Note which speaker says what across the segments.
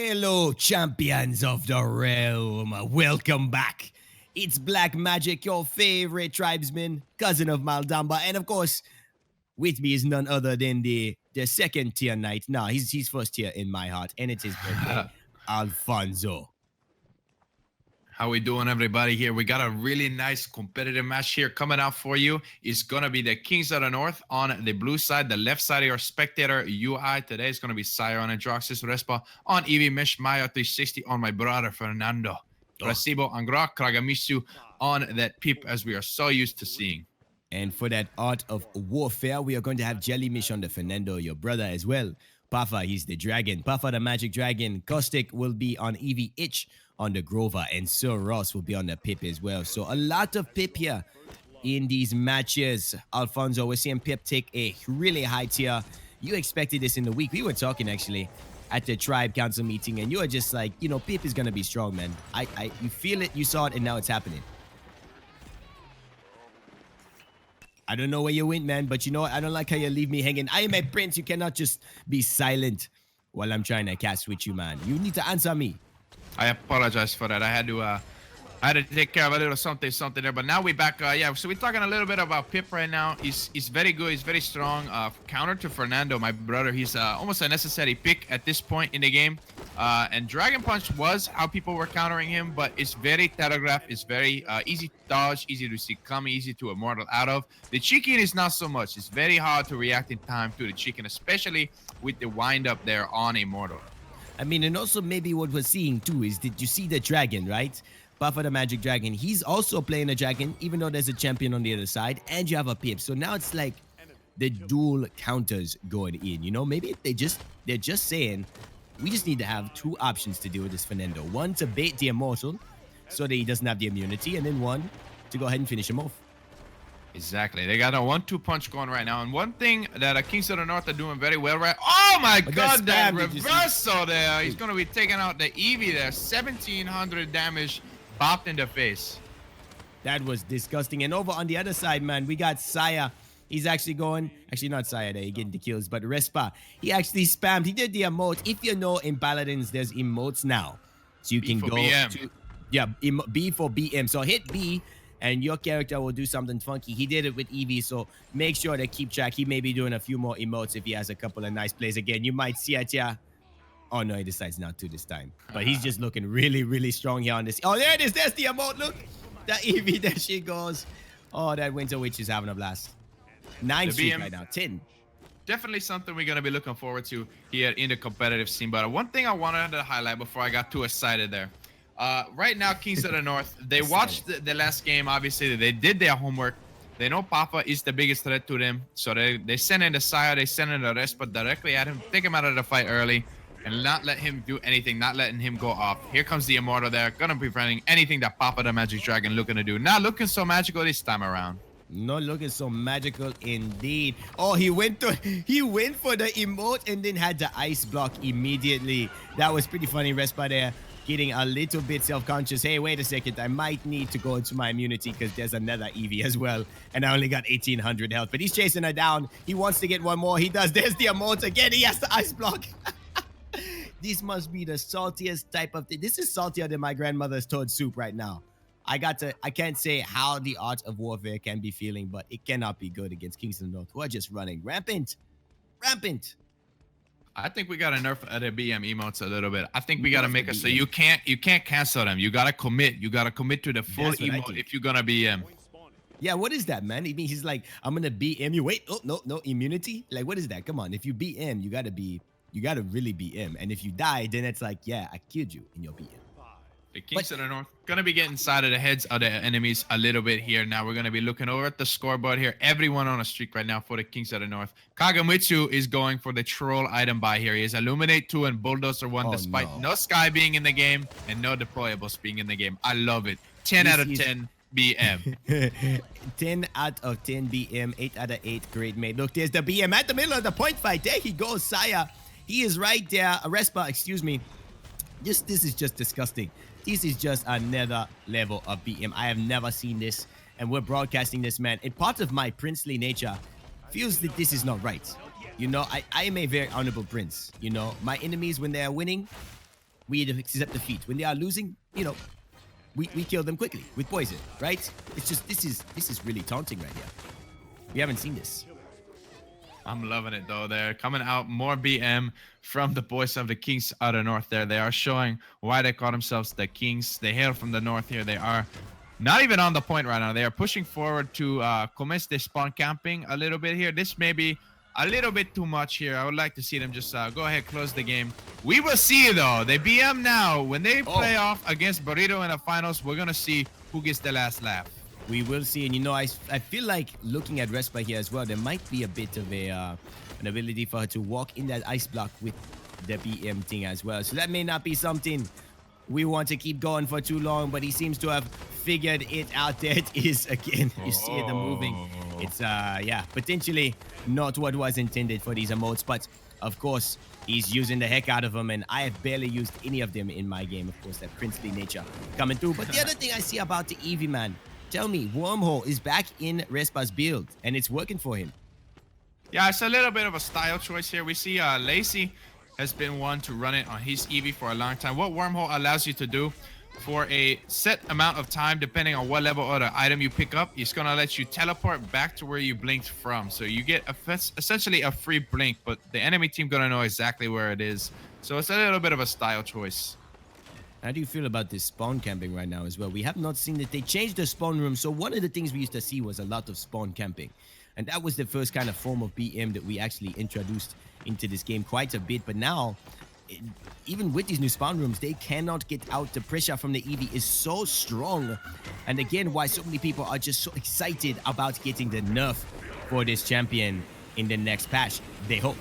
Speaker 1: Hello, champions of the realm. Welcome back. It's Black Magic, your favorite tribesman, cousin of Maldamba, and of course, with me is none other than the second tier knight. Nah, he's first tier in my heart, and it's his birthday, Alfonso.
Speaker 2: How we doing, everybody? Here we got a really nice competitive match here coming out for you. It's gonna be the Kings of the North on the blue side. The left side of your spectator UI today is gonna be SYER on Androxys, Respa on JellyMish, Maya 360 on my brother Fernando, Plazebo and Kagemitsu on that Pip, as we are so used to seeing.
Speaker 1: And for that art of warfare, we are going to have JellyMish on the Fernando, your brother as well. PAffa, he's the dragon. PAffa, the magic dragon. Caustic will be on EV on the Grover, and SirRoss will be on the Pip as well. So a lot of Pip here in these matches. Alfonso, we're seeing Pip take a really high tier. You expected this in the week. We were talking actually at the tribe council meeting, and you were just like, you know, Pip is gonna be strong, man. You feel it, you saw it, and now it's happening. I don't know where you went, man, but you know what? I don't like how you leave me hanging. I am a prince. You cannot just be silent while I'm trying to cast with you, man. You need to answer me.
Speaker 2: I apologize for that. I had to take care of a little something there, but now we back. Yeah, so we're talking a little bit about Pip right now. He's very good. He's very strong. Counter to Fernando, my brother. He's almost a necessary pick at this point in the game. And Dragon Punch was how people were countering him, but it's very telegraphed. It's very easy to dodge, easy to see coming, easy to immortal out of. The chicken is not so much. It's very hard to react in time to the chicken, especially with the wind up there on immortal.
Speaker 1: I mean, and also maybe what we're seeing too is, did you see the dragon, right? PAffa the magic dragon. He's also playing a dragon, even though there's a champion on the other side, and you have a Pip. So now it's like the dual counters going in. You know, maybe they're just saying, we just need to have two options to deal with this Fernando. One to bait the immortal so that he doesn't have the immunity, and then one to go ahead and finish him off.
Speaker 2: Exactly. They got a 1-2 punch going right now. And one thing that Kings of the North are doing very well, right? Oh my God, that reversal there. He's going to be taking out the Eevee there. 1700 damage bopped in the face.
Speaker 1: That was disgusting. And over on the other side, man, we got SYER. He's actually going, actually not SYER there, he getting the kills, but Respa, he actually spammed. He did the emote. If you know in Paladins, there's emotes now. So you can go
Speaker 2: BM.
Speaker 1: to, yeah, B for BM. So hit B, and your character will do something funky. He did it with Eevee, so make sure to keep track. He may be doing a few more emotes if he has a couple of nice plays. Again, you might see it here. Oh, no, he decides not to this time. But he's just looking really, really strong here on this. Oh, there it is. There's the emote. Look. That Eevee, there she goes. Oh, that Winter Witch is having a blast. 9 streak right now. 10.
Speaker 2: Definitely something we're going to be looking forward to here in the competitive scene. But one thing I wanted to highlight before I got too excited there. Right now, Kings of the North, they watched the last game. Obviously, they did their homework. They know PAffa is the biggest threat to them. So they send in the SYER, they send in the Respa directly at him, take him out of the fight early, and not let him do anything, not letting him go off. Here comes the Immortal there, gonna be preventing anything that PAffa the Magic Dragon looking to do. Not looking so magical this time around.
Speaker 1: Not looking so magical indeed. Oh, he went for the emote and then had the ice block immediately. That was pretty funny. Respa there getting a little bit self-conscious. Hey, wait a second. I might need to go into my immunity because there's another Eevee as well. And I only got 1800 health. But he's chasing her down. He wants to get one more. He does. There's the emote again. He has the ice block. This must be the saltiest type of thing. This is saltier than my grandmother's toad soup right now. I can't say how the art of warfare can be feeling, but it cannot be good against Kings of the North, who are just running rampant. Rampant.
Speaker 2: I think we got to nerf the BM emotes a little bit. I think we got to make it so you can't cancel them. You got to commit. You got to commit to the full emote if you're going to BM.
Speaker 1: Yeah, what is that, man? It means he's like, I'm going to BM you. Wait, oh, no, immunity? Like, what is that? Come on. If you BM, you got to really BM. And if you die, then it's like, yeah, I killed you in your BM.
Speaker 2: The Kings of the North gonna be getting inside of the heads of the enemies a little bit here. Now we're gonna be looking over at the scoreboard here. Everyone on a streak right now for the Kings of the North. Kagemitsu is going for the troll item buy here. He is Illuminate 2 and Bulldozer 1, despite no Sky being in the game and no deployables being in the game. I love it. 10 out of 10 BM.
Speaker 1: 10 out of 10 BM, 8 out of 8 great mate. Look, there's the BM at the middle of the point fight. There he goes, SYER. He is right there. Respa, excuse me. This is just disgusting. This is just another level of BM. I have never seen this, and we're broadcasting this, man. And part of my princely nature feels that this is not right. You know, I am a very honorable prince. You know, my enemies, when they are winning, we accept defeat. When they are losing, you know, we kill them quickly with poison, right? It's just this is really taunting right here. We haven't seen this.
Speaker 2: I'm loving it though. They're coming out more BM from the boys of the Kings out of north there. They are showing why they call themselves the Kings. They hail from the north here. They are not even on the point right now. They are pushing forward to commence their spawn camping a little bit here. This may be a little bit too much here. I would like to see them just go ahead, close the game. We will see though. They BM now. When they play off against Burrito in the finals, we're going to see who gets the last laugh.
Speaker 1: We will see, and you know, I feel like looking at Respa here as well, there might be a bit of a an ability for her to walk in that ice block with the BM thing as well. So that may not be something we want to keep going for too long, but he seems to have figured it out. There it is again. You see it moving. It's yeah, potentially not what was intended for these emotes, but of course he's using the heck out of them, and I have barely used any of them in my game. Of course, that princely nature coming through. But the other thing I see about the Eevee, man, tell me, Wormhole is back in Respa's build, and it's working for him.
Speaker 2: Yeah, it's a little bit of a style choice here. We see Lacey has been one to run it on his Eevee for a long time. What Wormhole allows you to do for a set amount of time, depending on what level or the item you pick up, it's going to let you teleport back to where you blinked from. So you get essentially a free blink, but the enemy team going to know exactly where it is. So it's a little bit of a style choice.
Speaker 1: How do you feel about this spawn camping right now as well? We have not seen that they changed the spawn room. So one of the things we used to see was a lot of spawn camping. And that was the first kind of form of BM that we actually introduced into this game quite a bit. But now, even with these new spawn rooms, they cannot get out. The pressure from the Eevee is so strong. And again, why so many people are just so excited about getting the nerf for this champion in the next patch. They hope.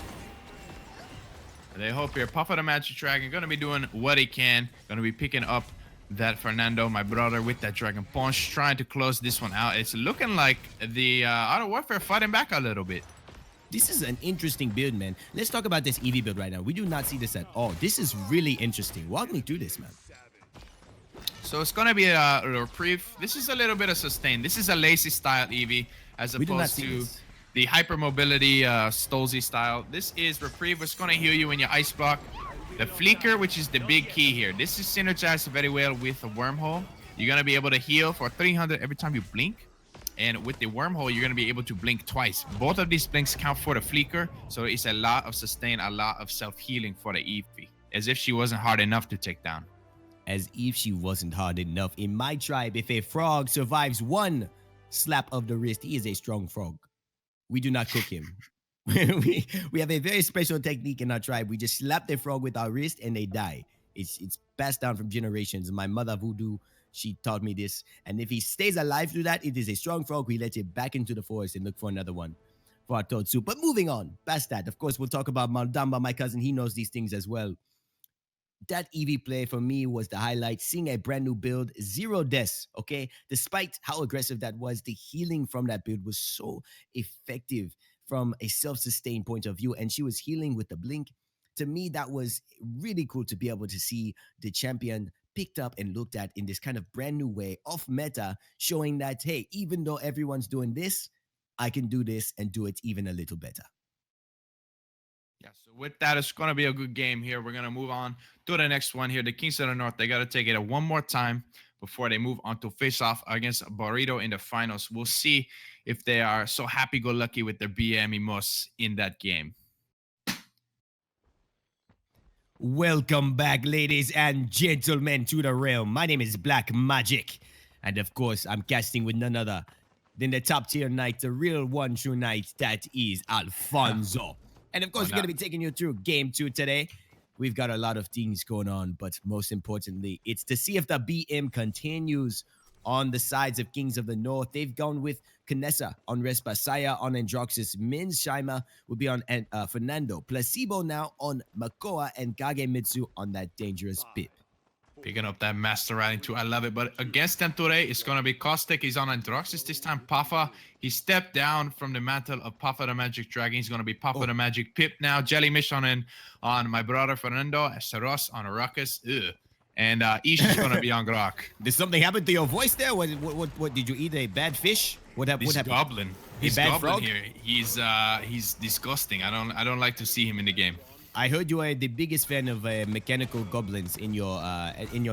Speaker 2: They hope here. PAffa the Magic Dragon going to be doing what he can. Going to be picking up that Fernando, my brother, with that Dragon Punch, trying to close this one out. It's looking like the Auto Warfare fighting back a little bit.
Speaker 1: This is an interesting build, man. Let's talk about this Eevee build right now. We do not see this at all. This is really interesting. Walk me through this, man.
Speaker 2: So it's going to be a reprieve. This is a little bit of sustain. This is a lazy style Eevee as opposed to the hypermobility Stolzy style. This is reprieve. It's going to heal you in your ice block. The flicker, which is the big key here. This is synergized very well with a wormhole. You're going to be able to heal for 300 every time you blink. And with the wormhole, you're going to be able to blink twice. Both of these blinks count for the flicker. So it's a lot of sustain, a lot of self-healing for the Eevee. As if she wasn't hard enough to take down.
Speaker 1: As if she wasn't hard enough. In my tribe, if a frog survives one slap of the wrist, he is a strong frog. We do not cook him. we have a very special technique in our tribe. We just slap the frog with our wrist and they die. It's passed down from generations. My mother Voodoo, she taught me this. And if he stays alive through that, it is a strong frog. We let it back into the forest and look for another one for our toad soup. But moving on, past that, of course, we'll talk about Maldamba, my cousin. He knows these things as well. That Eevee play for me was the highlight. Seeing a brand new build, 0 deaths, okay? Despite how aggressive that was, the healing from that build was so effective from a self-sustained point of view. And she was healing with the blink. To me, that was really cool to be able to see the champion picked up and looked at in this kind of brand new way, off meta, showing that, hey, even though everyone's doing this, I can do this and do it even a little better.
Speaker 2: Yeah, so with that, it's going to be a good game here. We're going to move on to the next one here. The Kings of the North, they got to take it one more time before they move on to face-off against Burrito in the finals. We'll see if they are so happy-go-lucky with their BM emotes in that game.
Speaker 1: Welcome back, ladies and gentlemen, to the realm. My name is Black Magic. And of course, I'm casting with none other than the top-tier knight, the real one true knight, that is Alfonso. And of course, we're going to be taking you through Game 2 today. We've got a lot of things going on, but most importantly, it's to see if the BM continues on the sides of Kings of the North. They've gone with Kinessa on Respa, SYER on Androxus, Min Shima will be on Fernando, Plazebo now on Makoa, and Kagemitsu on that dangerous Pip.
Speaker 2: Picking up that Master Riding too. I love it. But against them today, it's going to be Caustic. He's on Androxus this time. PAffa, he stepped down from the mantle of PAffa the Magic Dragon. He's going to be PAffa the Magic Pip now. JellyMish on my brother Fernando. SirRoss on Ruckus. Ugh. And Ish is going to be on Grok.
Speaker 1: Did something happen to your voice there? What did you eat a bad fish? What happened?
Speaker 2: Goblin.
Speaker 1: He's bad
Speaker 2: Goblin
Speaker 1: frog?
Speaker 2: here. He's disgusting. I don't like to see him in the game.
Speaker 1: I heard you are the biggest fan of mechanical goblins in your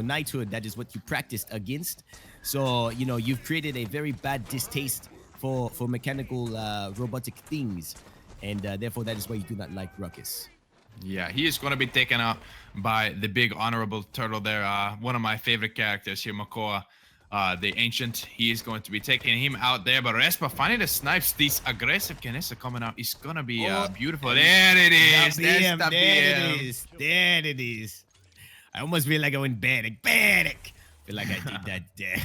Speaker 1: knighthood. That is what you practiced against. So you've created a very bad distaste for mechanical robotic things, and therefore that is why you do not like Ruckus.
Speaker 2: Yeah, he is going to be taken out by the big honorable turtle there. One of my favorite characters here, Makoa, the ancient. He is going to be taking him out there. But Respa finding the snipes. This aggressive Kanessa coming out is going to be beautiful. There it is.
Speaker 1: There
Speaker 2: That's the
Speaker 1: it
Speaker 2: BM.
Speaker 1: is. There it is. I almost feel like I went panic. Feel like I did that there.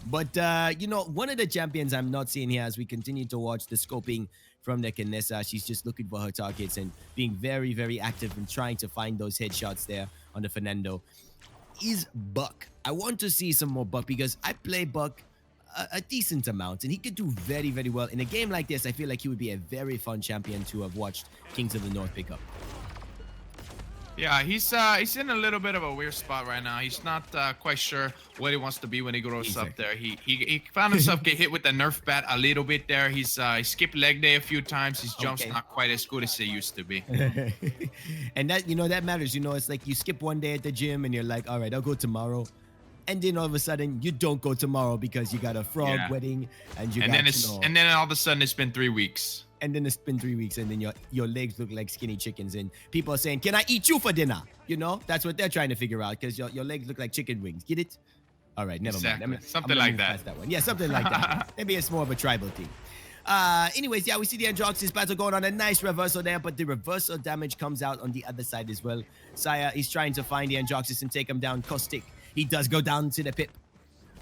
Speaker 1: But, one of the champions I'm not seeing here as we continue to watch the scoping from the Kanessa. She's just looking for her targets and being very, very active in trying to find those headshots there on the Fernando. Is Buck. I want to see some more Buck because I play Buck a decent amount and he could do very, very well. In a game like this, I feel like he would be a very fun champion to have watched Kings of the North pick up.
Speaker 2: Yeah, he's in a little bit of a weird spot right now. He's not quite sure what he wants to be when he grows up there. He found himself get hit with the Nerf bat a little bit there. He skipped leg day a few times. His jump's not quite as good as they used to be.
Speaker 1: And that matters. It's like you skip one day at the gym and you're like, all right, I'll go tomorrow. And then all of a sudden you don't go tomorrow because you got a frog wedding and
Speaker 2: and then all of a sudden it's been 3 weeks.
Speaker 1: And then it's been 3 weeks, and then your legs look like skinny chickens, and people are saying, "Can I eat you for dinner?" That's what they're trying to figure out because your legs look like chicken wings. Get it? All right, never mind.
Speaker 2: Something like that.
Speaker 1: One. Yeah, something like that. Maybe it's more of a tribal thing. Anyways, we see the Androxys battle going on. A nice reversal there, but the reversal damage comes out on the other side as well. SYER is trying to find the Androxys and take him down. Caustic. He does go down to the pip,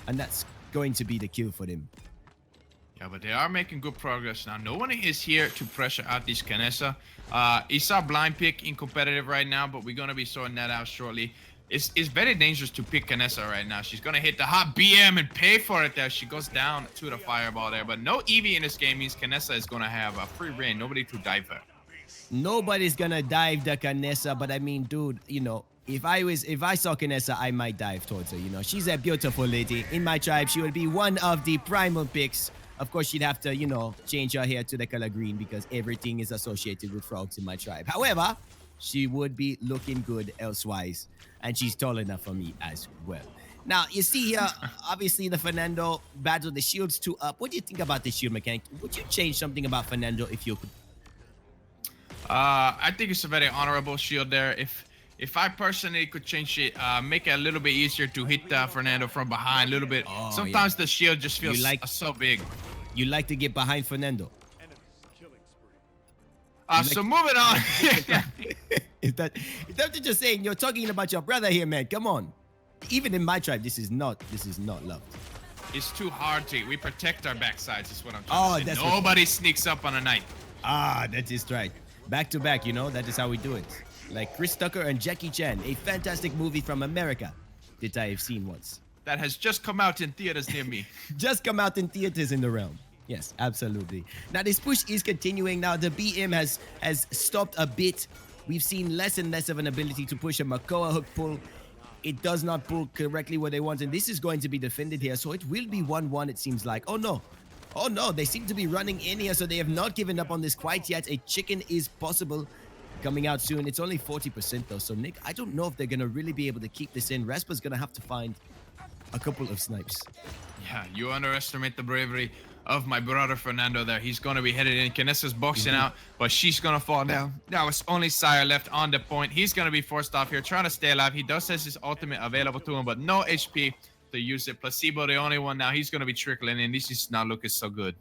Speaker 1: and that's going to be the kill for him.
Speaker 2: Yeah, but they are making good progress now. No one is here to pressure out this Kanessa. It's our blind pick in competitive right now, but we're going to be sorting that out shortly. It's very dangerous to pick Kanessa right now. She's going to hit the hot BM and pay for it there. She goes down to the fireball there. But no EV in this game means Kanessa is going to have a free reign. Nobody to dive her.
Speaker 1: Nobody's going to dive the Kanessa, but I mean, dude, if I saw Kanessa, I might dive towards her. She's a beautiful lady. In my tribe, she would be one of the primal picks. Of course, she'd have to, change her hair to the color green because everything is associated with frogs in my tribe. However, she would be looking good elsewise, and she's tall enough for me as well. Now, you see here, obviously, the Fernando battle, the shield's 2 up. What do you think about the shield mechanic? Would you change something about Fernando if you could?
Speaker 2: I think it's a very honorable shield there. If I personally could change it, make it a little bit easier to hit Fernando from behind a little bit. Sometimes the shield just feels so big.
Speaker 1: You like to get behind Fernando.
Speaker 2: So moving on.
Speaker 1: Is that what you're just saying? You're talking about your brother here, man. Come on. Even in my tribe, this is not loved.
Speaker 2: It's too hard to. We protect our backsides. Is what I'm trying to say.
Speaker 1: That's
Speaker 2: nobody sneaks up on a knight.
Speaker 1: That is right. Back to back, that is how we do it. Like Chris Tucker and Jackie Chan, a fantastic movie from America that I have seen once.
Speaker 2: That has just come out in theaters near me.
Speaker 1: Just come out in theaters in the realm. Yes, absolutely. Now this push is continuing. Now the BM has stopped a bit. We've seen less and less of an ability to push a Makoa hook pull. It does not pull correctly what they want, and this is going to be defended here. So it will be 1-1, it seems like. Oh no, they seem to be running in here, so they have not given up on this quite yet. A chicken is possible coming out soon. It's only 40% though, so Nick, I don't know if they're going to really be able to keep this in. Respa's going to have to find a couple of snipes.
Speaker 2: Yeah, you underestimate the bravery of my brother Fernando there. He's going to be headed in. Kanessa's boxing out, but she's going to fall down. Now it's only SYER left on the point. He's going to be forced off here, trying to stay alive. He does have his ultimate available to him, but no HP to use it. Plazebo, the only one now. He's going to be trickling in. This is not looking so good.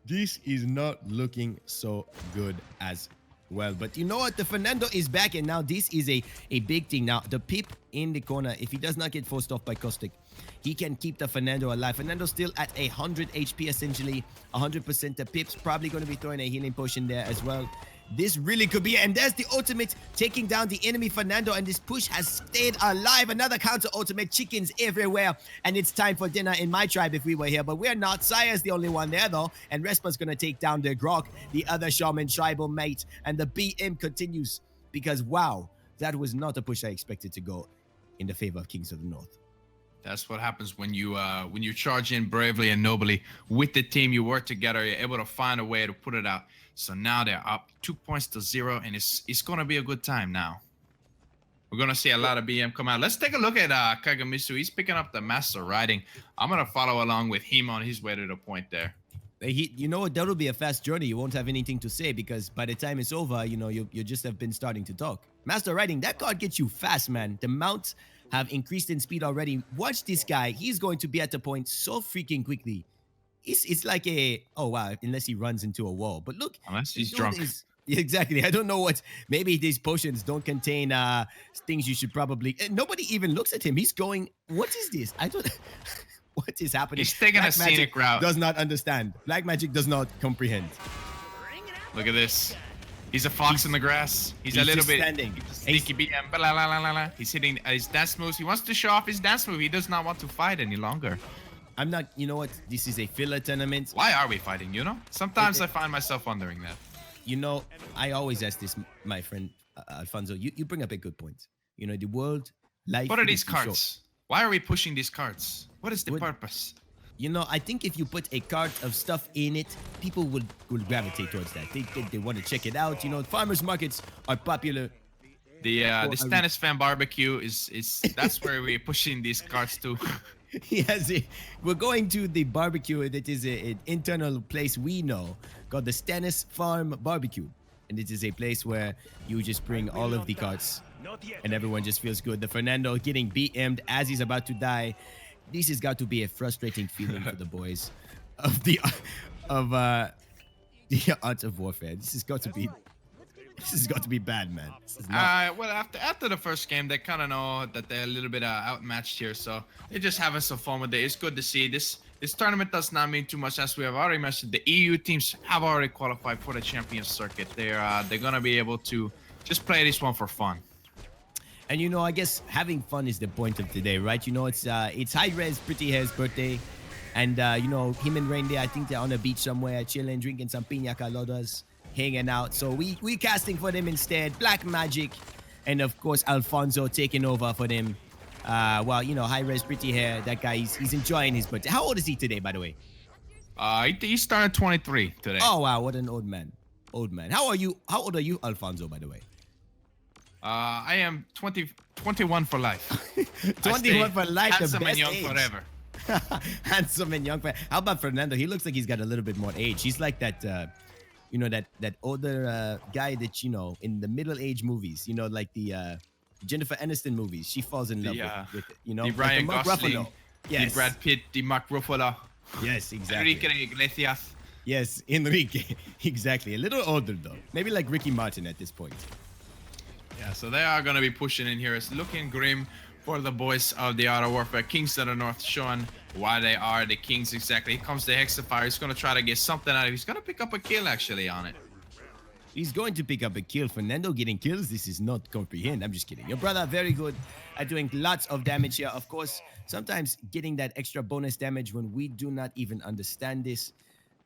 Speaker 1: This is not looking so good as well. But you know what? The Fernando is back, and now this is a big thing. Now, the Pip in the corner, if he does not get forced off by Caustic, he can keep the Fernando alive. Fernando's still at 100 HP, essentially. 100%. The Pip's probably going to be throwing a healing potion there as well. This really could be it. And there's the ultimate taking down the enemy Fernando, and this push has stayed alive. Another counter ultimate, chickens everywhere, and it's time for dinner in my tribe if we were here, but we're not. SYER's the only one there though, and Respa's gonna take down the Grok, the other shaman tribal mate, and the BM continues because wow, that was not a push I expected to go in the favor of Kings of the North.
Speaker 2: That's what happens when you charge in bravely and nobly with the team. You work together. You're able to find a way to put it out. So now they're up 2 points to 0, and it's gonna be a good time now. We're gonna see a lot of BM come out. Let's take a look at Kagemitsu. He's picking up the master riding. I'm gonna follow along with him on his way to the point there.
Speaker 1: You know what? That'll be a fast journey. You won't have anything to say because by the time it's over, you know, you just have been starting to talk. Master riding, that card gets you fast, man. The mounts have increased in speed already. Watch this guy. He's going to be at the point so freaking quickly. It's like a, oh wow, unless he runs into a wall. But look,
Speaker 2: Unless he's drunk.
Speaker 1: Exactly. I don't know what. Maybe these potions don't contain things you should probably. Nobody even looks at him. He's going. What is this? I don't. What is happening?
Speaker 2: He's taking a scenic route.
Speaker 1: Does not understand. Black magic does not comprehend.
Speaker 2: Look at this. He's a fox in the grass. He's a little bit
Speaker 1: standing.
Speaker 2: sneaky BM. Blah, blah, blah, blah. He's hitting his dance moves. He wants to show off his dance move. He does not want to fight any longer.
Speaker 1: I'm not. You know what? This is a filler tournament.
Speaker 2: Why are we fighting? You know. Sometimes I find myself wondering that.
Speaker 1: You know, I always ask this, my friend Alfonso. You bring up a good point. You know, the world, life.
Speaker 2: What are these cards? Why are we pushing these cards? What is the purpose?
Speaker 1: You know, I think if you put a cart of stuff in it, people will gravitate towards that. They want to check it out. You know, farmers markets are popular.
Speaker 2: The Stannis fan barbecue is that's where we're pushing these cards to.
Speaker 1: Yes, we're going to the barbecue that is an internal place we know called the Stannis Farm Barbecue. And it is a place where you just bring all of the carts and everyone just feels good. The Fernando getting BM'd as he's about to die. This has got to be a frustrating feeling for the boys of the art of warfare. This has got to be bad, man.
Speaker 2: Well, after the first game, they kind of know that they're a little bit outmatched here, so they're just having some fun with it. It's good to see. This tournament does not mean too much, as we have already mentioned. The EU teams have already qualified for the Champions Circuit. They're gonna be able to just play this one for fun.
Speaker 1: And you know, I guess having fun is the point of today, right? You know, it's Hi-Rez Pretty Hair's birthday, and you know, him and Reindeer, I think they're on a beach somewhere, chilling, drinking some piña coladas, hanging out. So we casting for them instead. Black Magic, and of course Alfonso taking over for them. Well, you know, Hi-Rez Pretty Hair, that guy, he's enjoying his birthday. How old is he today, by the way?
Speaker 2: He started 23 today.
Speaker 1: Oh wow, what an old man. Old man. How old are you, Alfonso, by the way?
Speaker 2: I am 21 for life.
Speaker 1: 21 for life, the
Speaker 2: handsome
Speaker 1: best
Speaker 2: and young
Speaker 1: age.
Speaker 2: forever.
Speaker 1: Handsome and young. How about Fernando? He looks like he's got a little bit more age. He's like that, you know, that older guy that, you know, in the middle-age movies, you know, like the Jennifer Aniston movies. She falls in love with it, you know.
Speaker 2: The Ryan
Speaker 1: like
Speaker 2: Gosling,
Speaker 1: yes.
Speaker 2: the Brad Pitt, the Mark Ruffalo.
Speaker 1: Yes, exactly.
Speaker 2: Enrique Iglesias.
Speaker 1: Yes, Enrique. Exactly. A little older, though. Maybe like Ricky Martin at this point.
Speaker 2: Yeah, so they are going to be pushing in here. It's looking grim for the boys of the Art of Warfare. Kings of the North showing why they are the Kings exactly. Here comes the Hexafire. He's going to try to get something out of it. He's going to pick up a kill actually on it.
Speaker 1: He's going to pick up a kill. Fernando getting kills. This is not comprehend. I'm just kidding. Your brother, very good at doing lots of damage here. Of course, sometimes getting that extra bonus damage when we do not even understand this.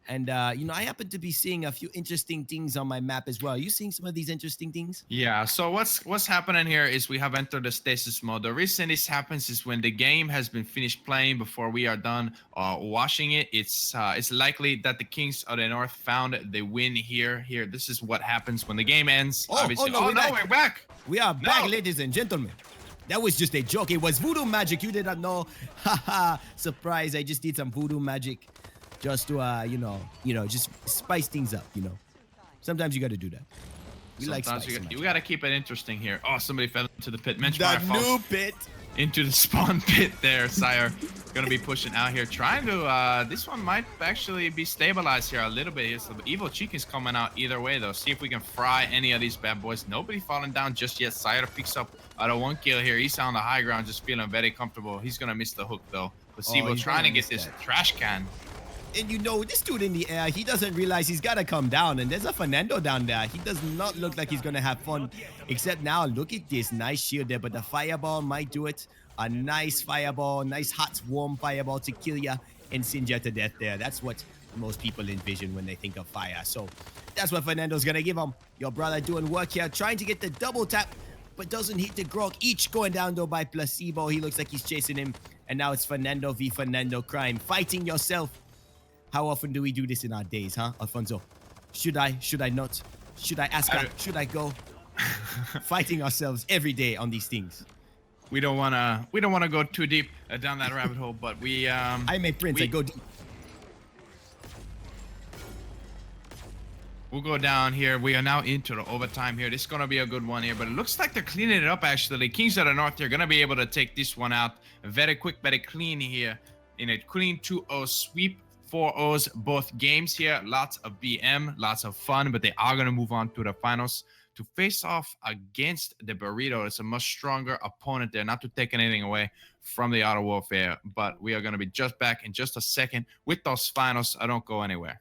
Speaker 1: And, you know, I happen to be seeing a few interesting things on my map as well. Are you seeing some of these interesting things?
Speaker 2: Yeah, so what's happening here is we have entered the stasis mode. The reason this happens is when the game has been finished playing before we are done watching it, it's likely that the Kings of the North found the win here. Here, this is what happens when the game ends.
Speaker 1: Oh no,
Speaker 2: we're back.
Speaker 1: We are back, ladies and gentlemen. That was just a joke. It was voodoo magic. You did not know. Haha, surprise. I just did some voodoo magic. Just to, you know, just spice things up, you know. Sometimes you got to do that. We like spice.
Speaker 2: You got to keep it interesting here. Oh, somebody fell into the pit.
Speaker 1: The new pit.
Speaker 2: Into the spawn pit there, SYER. Going to be pushing out here. Trying to, this one might actually be stabilized here a little bit. So the Evil Chicken's coming out either way, though. See if we can fry any of these bad boys. Nobody falling down just yet. SYER picks up out of one kill here. He's on the high ground, just feeling very comfortable. He's going to miss the hook, though. Plazebo trying to get this trash can.
Speaker 1: And you know, this dude in the air, he doesn't realize he's got to come down. And there's a Fernando down there. He does not look like he's going to have fun. Except now, look at this. Nice shield there. But the fireball might do it. A nice fireball. Nice hot, warm fireball to kill you and send you to death there. That's what most people envision when they think of fire. So that's what Fernando's going to give him. Your brother doing work here. Trying to get the double tap. but doesn't hit the grog. Each going down though by Plazebo. He looks like he's chasing him. And now it's Fernando v Fernando Crime. Fighting yourself. How often do we do this in our days, huh, Alfonso? Should I? Should I not? Should I ask her? Should I go? Fighting ourselves every day on these things.
Speaker 2: We don't wanna go too deep down that rabbit hole, but we
Speaker 1: I'm a prince. I go deep.
Speaker 2: We'll go down here. We are now into the overtime here. This is gonna be a good one here, but it looks like they're cleaning it up actually. Kings of the North, they're gonna be able to take this one out very quick, very clean here in a clean 2-0 sweep. 4-0s both games here. Lots of BM, lots of fun, but they are gonna move on to the finals to face off against the Burrito. It's a much stronger opponent there, not to take anything away from the Auto Warfare, but we are going to be just back in just a second with those finals. I don't go anywhere.